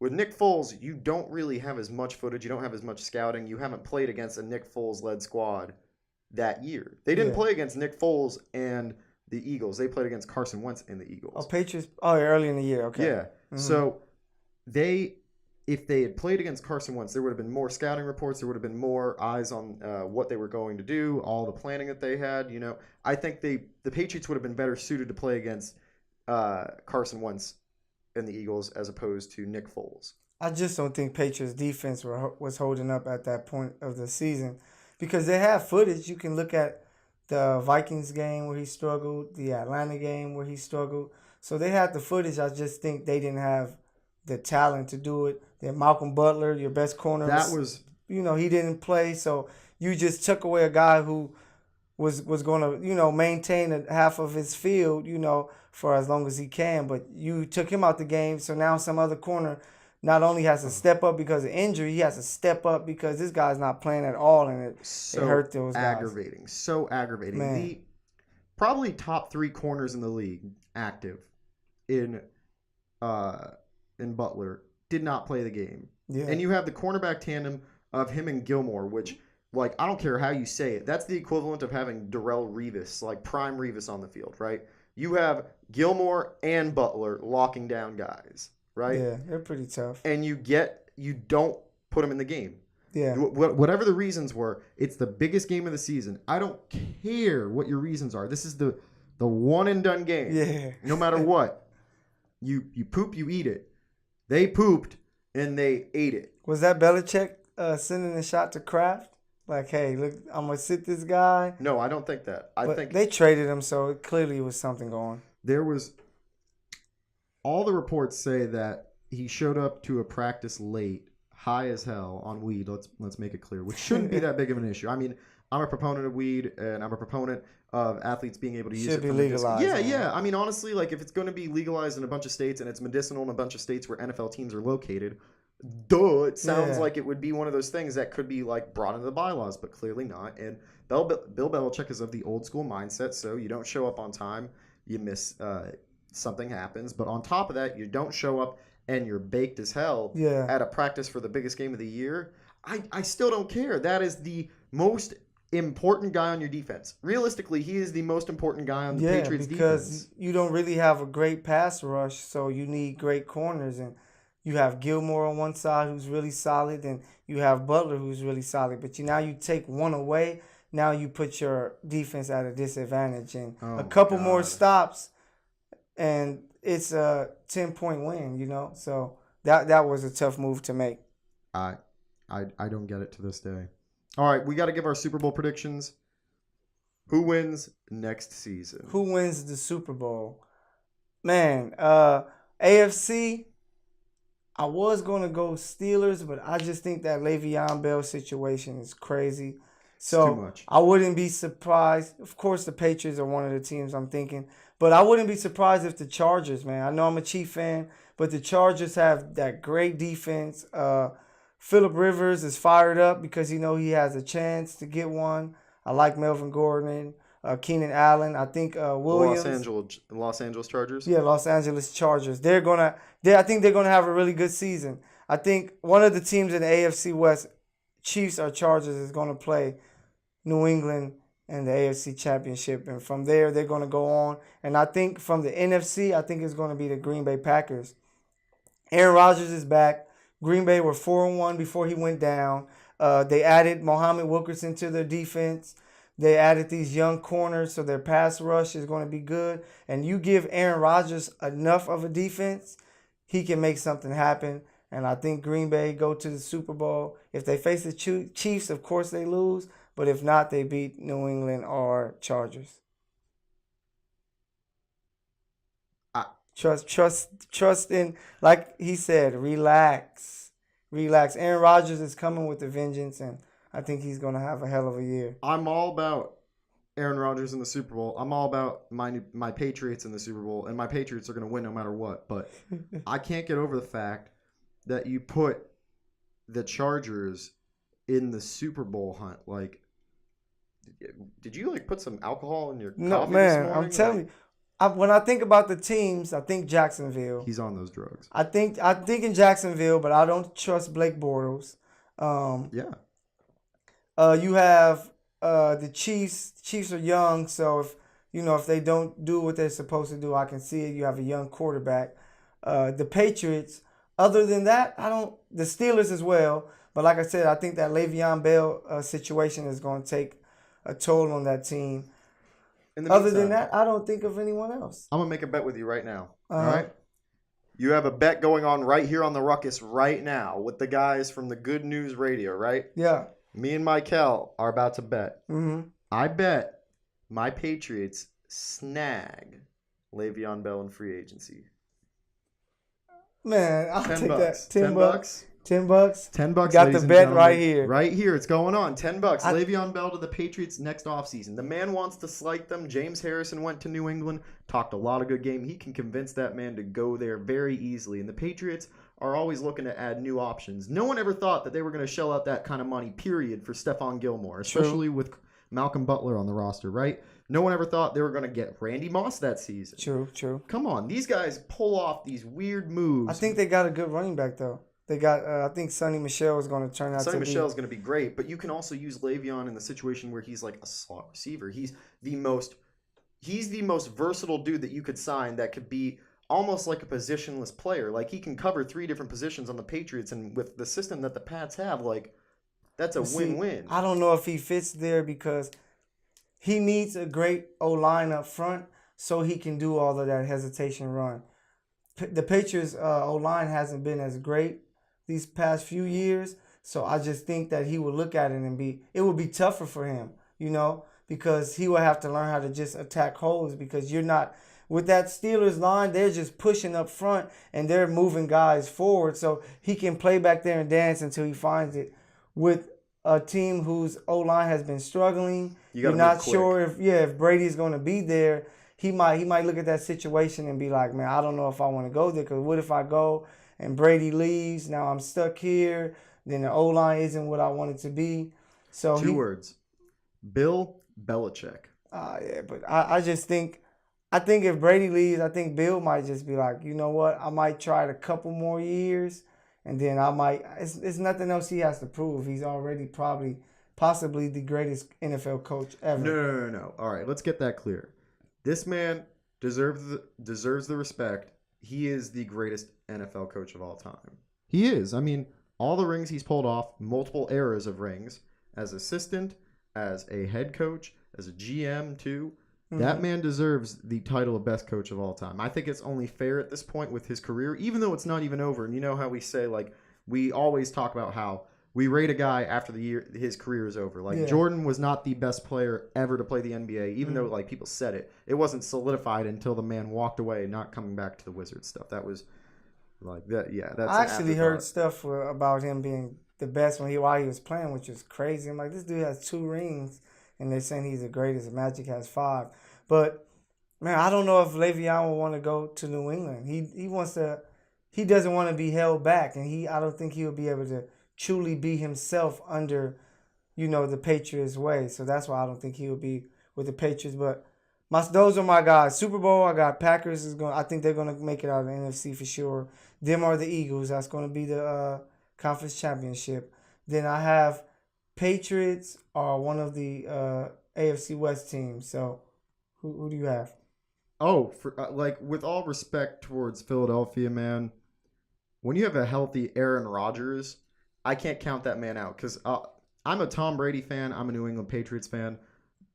With Nick Foles, you don't really have as much footage. You don't have as much scouting. You haven't played against a Nick Foles-led squad that year. They didn't play against Nick Foles and the Eagles. They played against Carson Wentz and the Eagles. Oh, Patriots. Oh, early in the year. Okay. Yeah. Mm-hmm. So if they had played against Carson Wentz, there would have been more scouting reports. There would have been more eyes on what they were going to do, all the planning that they had. You know, I think the Patriots would have been better suited to play against Carson Wentz and the Eagles as opposed to Nick Foles. I just don't think Patriots defense was holding up at that point of the season because they have footage. You can look at the Vikings game where he struggled, the Atlanta game where he struggled. So they had the footage. I just think they didn't have the talent to do it. Then Malcolm Butler, your best corner, he didn't play. So you just took away a guy who was going to, maintain half of his field, for as long as he can. But you took him out the game. So now some other corner not only has to step up because of injury, he has to step up because this guy's not playing at all, and it hurt those guys. So aggravating. Man. The probably top 3 corners in the league active in Butler did not play the game. Yeah. And you have the cornerback tandem of him and Gilmore, which, I don't care how you say it. That's the equivalent of having Darrelle Revis, prime Revis on the field, right? You have Gilmore and Butler locking down guys, right? Yeah, they're pretty tough. And you don't put them in the game. Yeah. Whatever the reasons were, it's the biggest game of the season. I don't care what your reasons are. This is the one and done game. Yeah. No matter what. You poop, you eat it. They pooped and they ate it. Was that Belichick sending a shot to Kraft? Hey, look, I'm going to sit this guy. No, I don't think that. I think they traded him, so it clearly was something going. There was all the reports say that he showed up to a practice late, high as hell on weed. Let's make it clear, which shouldn't be that big of an issue. I mean, I'm a proponent of weed, and I'm a proponent of athletes being able to use it. Should be legalized. Yeah. I mean, honestly, if it's going to be legalized in a bunch of states and it's medicinal in a bunch of states where NFL teams are located, it sounds like it would be one of those things that could be brought into the bylaws, but clearly not. And Bill Belichick is of the old school mindset, so you don't show up on time, you miss, something happens. But on top of that, you don't show up and you're baked as hell at a practice for the biggest game of the year. I still don't care. That is the most important guy on your defense. Realistically, he is the most important guy on the Patriots defense. Because you don't really have a great pass rush, so you need great corners. And you have Gilmore on one side who's really solid, and you have Butler who's really solid. But now you take one away, now you put your defense at a disadvantage. And a couple more stops, and it's a 10-point win, So that was a tough move to make. I don't get it to this day. All right, we got to give our Super Bowl predictions. Who wins next season? Who wins the Super Bowl? Man, AFC, I was going to go Steelers, but I just think that Le'Veon Bell situation is crazy. So it's too much. I wouldn't be surprised. Of course, the Patriots are one of the teams I'm thinking. But I wouldn't be surprised if the Chargers, man. I know I'm a Chief fan, but the Chargers have that great defense. Phillip Rivers is fired up because he has a chance to get one. I like Melvin Gordon, Keenan Allen. I think Williams. Los Angeles Chargers. Yeah, Los Angeles Chargers. I think they're gonna have a really good season. I think one of the teams in the AFC West, Chiefs or Chargers, is gonna play New England in the AFC Championship, and from there they're gonna go on. And I think from the NFC, I think it's gonna be the Green Bay Packers. Aaron Rodgers is back. Green Bay were 4-1 before he went down. They added Muhammad Wilkerson to their defense. They added these young corners, so their pass rush is going to be good. And you give Aaron Rodgers enough of a defense, he can make something happen. And I think Green Bay go to the Super Bowl. If they face the Chiefs, of course they lose. But if not, they beat New England or Chargers. Trust in, like he said, relax. Aaron Rodgers is coming with a vengeance, and I think he's going to have a hell of a year. I'm all about Aaron Rodgers in the Super Bowl. I'm all about my Patriots in the Super Bowl, and my Patriots are going to win no matter what. But I can't get over the fact that you put the Chargers in the Super Bowl hunt. Like, did you put some alcohol in your coffee No, this man, morning? I'm telling you. When I think about the teams, I think Jacksonville. He's on those drugs. I think in Jacksonville, but I don't trust Blake Bortles. Yeah. You have the Chiefs. Chiefs are young, so if they don't do what they're supposed to do, I can see it. You have a young quarterback. The Patriots. Other than that, the Steelers as well. But like I said, I think that Le'Veon Bell situation is going to take a toll on that team. Other than that, I don't think of anyone else. I'm going to make a bet with you right now. Uh-huh. All right? You have a bet going on right here on the Ruckus right now with the guys from the Good News Radio, right? Yeah. Me and Mykell are about to bet. Mm-hmm. I bet my Patriots snag Le'Veon Bell in free agency. Man, I'll take that. $10 bucks. $10. $10 bucks. Got the bet right here. Right here. It's going on. $10. Le'Veon Bell to the Patriots next offseason. The man wants to slight them. James Harrison went to New England, talked a lot of good game. He can convince that man to go there very easily. And the Patriots are always looking to add new options. No one ever thought that they were going to shell out that kind of money, period, for Stephon Gilmore, especially with Malcolm Butler on the roster, right? No one ever thought they were going to get Randy Moss that season. True. Come on. These guys pull off these weird moves. I think they got a good running back, though. They got, I think Sonny Michel is going to turn out Sonny to be. Michel is going to be great, but you can also use Le'Veon in the situation where he's like a slot receiver. He's the most versatile dude that you could sign that could be almost like a positionless player. Like, he can cover 3 different positions on the Patriots, and with the system that the Pats have, that's a win-win. I don't know if he fits there because he needs a great O-line up front so he can do all of that hesitation run. The Patriots' O-line hasn't been as great these past few years, so I just think that he would look at it and it would be tougher for him, because he will have to learn how to just attack holes, because you're not, with that Steelers line, they're just pushing up front and they're moving guys forward, so he can play back there and dance until he finds it. With a team whose O-line has been struggling, you're not sure if Brady's going to be there. He might look at that situation and be like, man, I don't know if I want to go there, because what if I go and Brady leaves? Now I'm stuck here. Then the O-line isn't what I want it to be. So 2 words. Bill Belichick. Yeah, but I just think, if Brady leaves, I think Bill might just be like, you know what? I might try it a couple more years, and then I might. It's nothing else he has to prove. He's already possibly the greatest NFL coach ever. No. All right, let's get that clear. This man deserves the respect. He is the greatest NFL coach of all time. He is. I mean, all the rings he's pulled off, multiple eras of rings, as assistant, as a head coach, as a GM too. Mm-hmm. That man deserves the title of best coach of all time. I think it's only fair at this point with his career, even though it's not even over. And you know how we say, we always talk about how we rate a guy after his career is over. Jordan was not the best player ever to play the NBA, even though people said it. It wasn't solidified until the man walked away, not coming back to the Wizards stuff. That was that. Yeah, that's. I actually heard stuff about him being the best while he was playing, which is crazy. I'm like, this dude has 2 rings, and they're saying he's the greatest. Magic has 5, but man, I don't know if Le'Veon will want to go to New England. He wants to. He doesn't want to be held back, and I don't think he will be able to truly be himself under, the Patriots' way. So that's why I don't think he will be with the Patriots. But those are my guys. Super Bowl, I got Packers I think they're gonna make it out of the NFC for sure. Them are the Eagles. That's gonna be the conference championship. Then I have Patriots are one of the AFC West teams. So who do you have? Oh, with all respect towards Philadelphia, man. when you have a healthy Aaron Rodgers, I can't count that man out because I'm a Tom Brady fan. I'm a New England Patriots fan.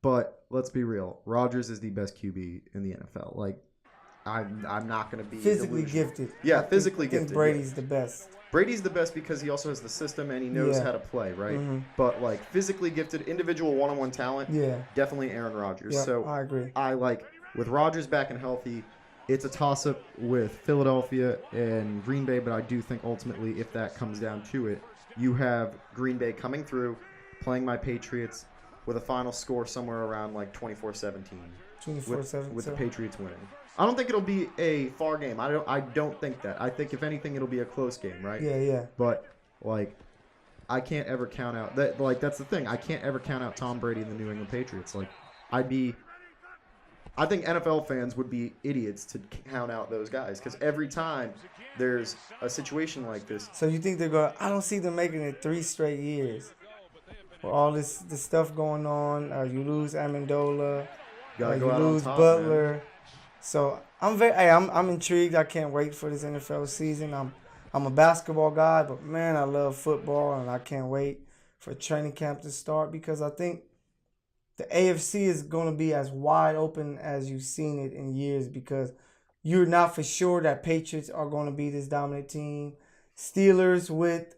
But let's be real. Rodgers is the best QB in the NFL. Like, I'm not going to be physically delusional. gifted. Yeah, physically gifted. I think Brady's the best. Brady's the best because he also has the system and he knows how to play, right? Mm-hmm. But like physically gifted, individual one-on-one talent, definitely Aaron Rodgers. Yeah, so I agree. I like with Rodgers back and healthy, it's a toss-up with Philadelphia and Green Bay, but I do think ultimately if that comes down to it, you have Green Bay coming through, playing my Patriots with a final score somewhere around like 24-17. 24-17. With the Patriots winning. I don't think it'll be a far game. I don't think that. I think if anything, it'll be a close game, right? Yeah. But like, I can't ever count out that. Like that's the thing. I can't ever count out Tom Brady and the New England Patriots. Like, I think NFL fans would be idiots to count out those guys because every time there's a situation like this. So you think they're going? I don't see them making it 3 straight years. With all this stuff going on, you lose Amendola, you lose Butler. Man. So I'm intrigued. I can't wait for this NFL season. I'm a basketball guy, but man, I love football, and I can't wait for training camp to start because I think the AFC is going to be as wide open as you've seen it in years because you're not for sure that Patriots are going to be this dominant team. Steelers with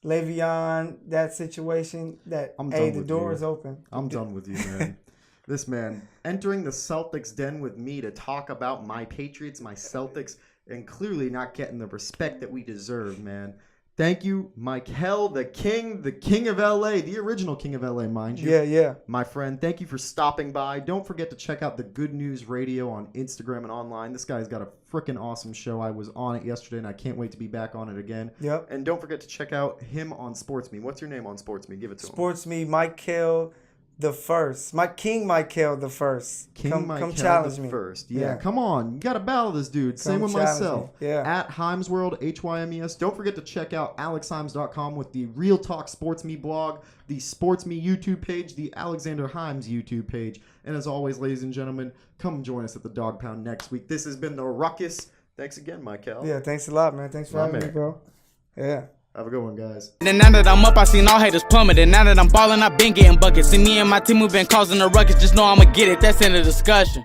Le'Veon, that situation, the door is open. I'm done with you, man. This man entering the Celtics den with me to talk about my Patriots, my Celtics, and clearly not getting the respect that we deserve, man. Thank you, Mykell, the king of LA, the original king of LA, mind you. Yeah. My friend, thank you for stopping by. Don't forget to check out the Good News Radio on Instagram and online. This guy's got a freaking awesome show. I was on it yesterday, and I can't wait to be back on it again. Yep. And don't forget to check out him on SportsMe. What's your name on SportsMe? Give it to him. SportsMe, Mykell the First. King Mykell the First. Come challenge me. First. Yeah, come on. You got to battle this dude. Same with myself. Yeah. At HymesWorld, HYMES. Don't forget to check out AlexHymes.com with the Real Talk SportsMe blog, the SportsMe YouTube page, the Alexander Hymes YouTube page. And as always, ladies and gentlemen, come join us at the Dog Pound next week. This has been the Ruckus. Thanks again, Mykell. Yeah, thanks a lot, man. Thanks for having me, bro. Yeah. Have a good one, guys. And now that I'm up, I seen all haters plummet. And now that I'm ballin', I been getting buckets. See me and my team, we been causing a ruckus. Just know I'ma get it. That's in the discussion.